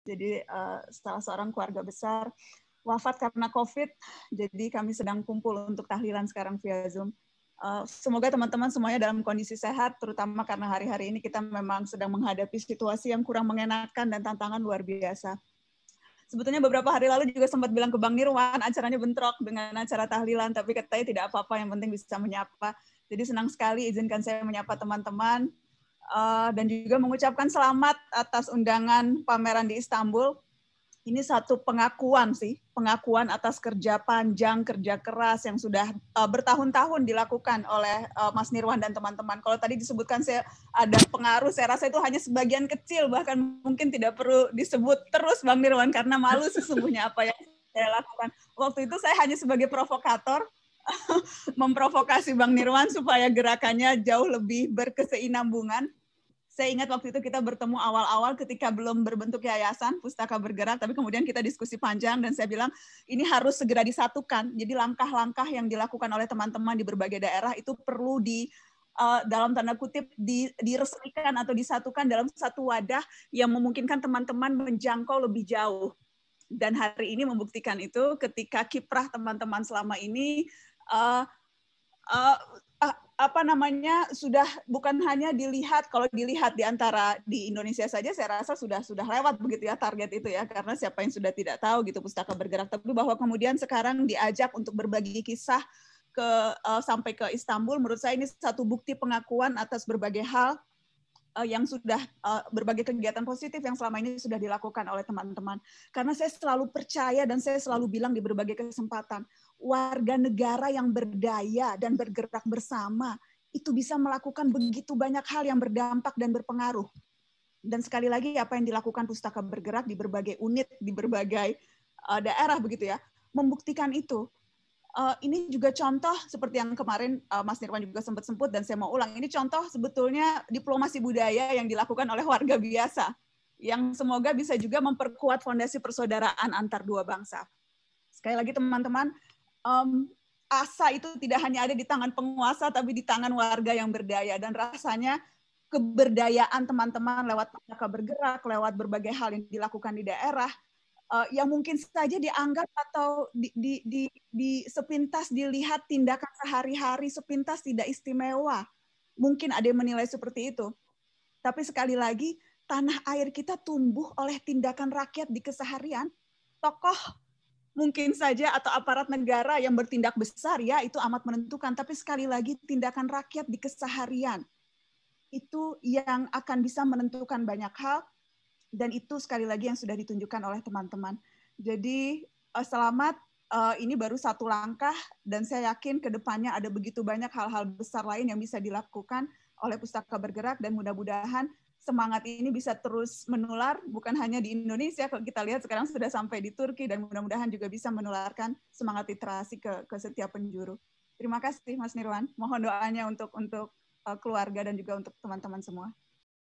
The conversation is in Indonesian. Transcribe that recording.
Jadi salah seorang keluarga besar wafat karena COVID, jadi kami sedang kumpul untuk tahlilan sekarang via Zoom. Semoga teman-teman semuanya dalam kondisi sehat, terutama karena hari-hari ini kita memang sedang menghadapi situasi yang kurang mengenakan dan tantangan luar biasa. Sebetulnya beberapa hari lalu juga sempat bilang ke Bang Nirwan, acaranya bentrok dengan acara tahlilan, tapi katanya tidak apa-apa, yang penting bisa menyapa. Jadi senang sekali izinkan saya menyapa teman-teman, dan juga mengucapkan selamat atas undangan pameran di Istanbul. Ini satu pengakuan sih, pengakuan atas kerja panjang, kerja keras yang sudah bertahun-tahun dilakukan oleh Mas Nirwan dan teman-teman. Kalau tadi disebutkan saya ada pengaruh, saya rasa itu hanya sebagian kecil, bahkan mungkin tidak perlu disebut terus Bang Nirwan, karena malu sesungguhnya apa yang saya lakukan. Waktu itu saya hanya sebagai provokator, memprovokasi Bang Nirwan supaya gerakannya jauh lebih berkesinambungan. Saya ingat waktu itu kita bertemu awal-awal ketika belum berbentuk yayasan Pustaka Bergerak, tapi kemudian kita diskusi panjang dan saya bilang ini harus segera disatukan. Jadi langkah-langkah yang dilakukan oleh teman-teman di berbagai daerah itu perlu dalam tanda kutip diresmikan atau disatukan dalam satu wadah yang memungkinkan teman-teman menjangkau lebih jauh. Dan hari ini membuktikan itu ketika kiprah teman-teman selama ini sudah bukan hanya dilihat, kalau dilihat di Indonesia saja saya rasa sudah lewat begitu ya target itu ya, karena siapa yang sudah tidak tahu gitu Pustaka Bergerak, tapi bahwa kemudian sekarang diajak untuk berbagi kisah sampai ke Istanbul, menurut saya ini satu bukti pengakuan atas berbagai hal yang sudah berbagai kegiatan positif yang selama ini sudah dilakukan oleh teman-teman. Karena saya selalu percaya dan saya selalu bilang di berbagai kesempatan, warga negara yang berdaya dan bergerak bersama itu bisa melakukan begitu banyak hal yang berdampak dan berpengaruh. Dan sekali lagi apa yang dilakukan Pustaka Bergerak di berbagai unit, di berbagai daerah begitu ya, membuktikan itu. Ini juga contoh seperti yang kemarin Mas Nirwan juga sempat sebut dan saya mau ulang. Ini contoh sebetulnya diplomasi budaya yang dilakukan oleh warga biasa yang semoga bisa juga memperkuat fondasi persaudaraan antar dua bangsa. Sekali lagi teman-teman, asa itu tidak hanya ada di tangan penguasa tapi di tangan warga yang berdaya, dan rasanya keberdayaan teman-teman lewat Pustaka Bergerak, lewat berbagai hal yang dilakukan di daerah, yang mungkin saja dianggap atau di sepintas dilihat tindakan sehari-hari sepintas tidak istimewa. Mungkin ada yang menilai seperti itu. Tapi sekali lagi, tanah air kita tumbuh oleh tindakan rakyat di keseharian. Tokoh mungkin saja atau aparat negara yang bertindak besar ya itu amat menentukan. Tapi sekali lagi tindakan rakyat di keseharian itu yang akan bisa menentukan banyak hal. Dan itu sekali lagi yang sudah ditunjukkan oleh teman-teman. Jadi selamat, ini baru satu langkah dan saya yakin ke depannya ada begitu banyak hal-hal besar lain yang bisa dilakukan oleh Pustaka Bergerak dan mudah-mudahan semangat ini bisa terus menular bukan hanya di Indonesia, kalau kita lihat sekarang sudah sampai di Turki dan mudah-mudahan juga bisa menularkan semangat literasi ke setiap penjuru. Terima kasih Mas Nirwan. Mohon doanya untuk keluarga dan juga untuk teman-teman semua.